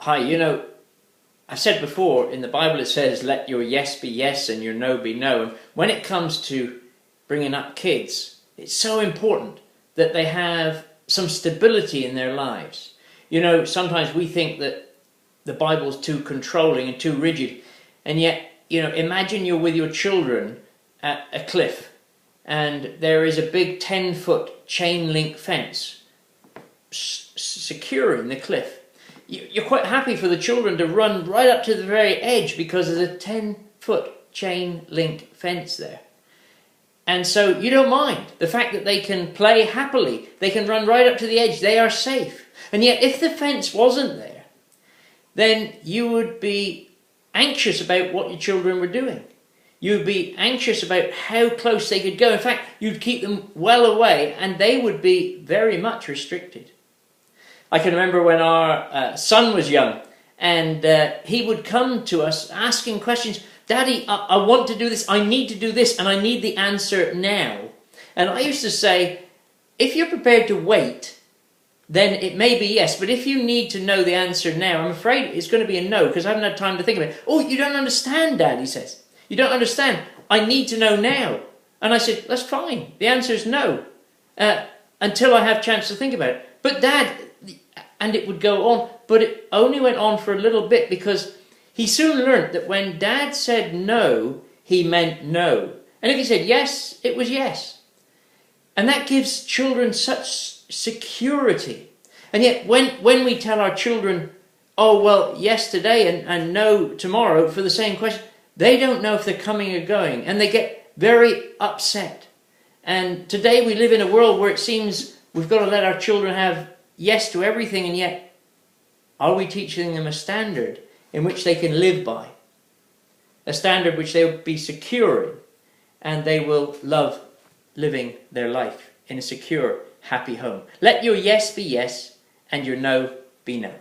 Hi, I've said before, in the Bible it says, let your yes be yes and your no be no. And when it comes to bringing up kids, it's so important that they have some stability in their lives. Sometimes we think that the Bible's too controlling and too rigid. And yet, imagine you're with your children at a cliff and there is a big 10-foot chain link fence securing the cliff. You're quite happy for the children to run right up to the very edge because there's a 10-foot chain link fence there. And so you don't mind the fact that they can play happily. They can run right up to the edge. They are safe. And yet if the fence wasn't there, then you would be anxious about what your children were doing. You'd be anxious about how close they could go. In fact, you'd keep them well away and they would be very much restricted. I can remember when our son was young and he would come to us asking questions. Daddy, I want to do this, I need to do this, and I need the answer now. And I used to say, if you're prepared to wait, then it may be yes. But if you need to know the answer now, I'm afraid it's going to be a no because I haven't had time to think about it. Oh, you don't understand, Dad, he says. You don't understand. I need to know now. And I said, that's fine. The answer is no. Until I have a chance to think about it. But Dad, and it would go on. But it only went on for a little bit because he soon learnt that when Dad said no, he meant no. And if he said yes, it was yes. And that gives children such security. And yet when we tell our children, oh, well, yes today and no tomorrow for the same question, they don't know if they're coming or going. And they get very upset. And today we live in a world where it seems we've got to let our children have yes to everything. And yet, are we teaching them a standard in which they can live by? A standard which they will be secure in. And they will love living their life in a secure, happy home. Let your yes be yes and your no be no.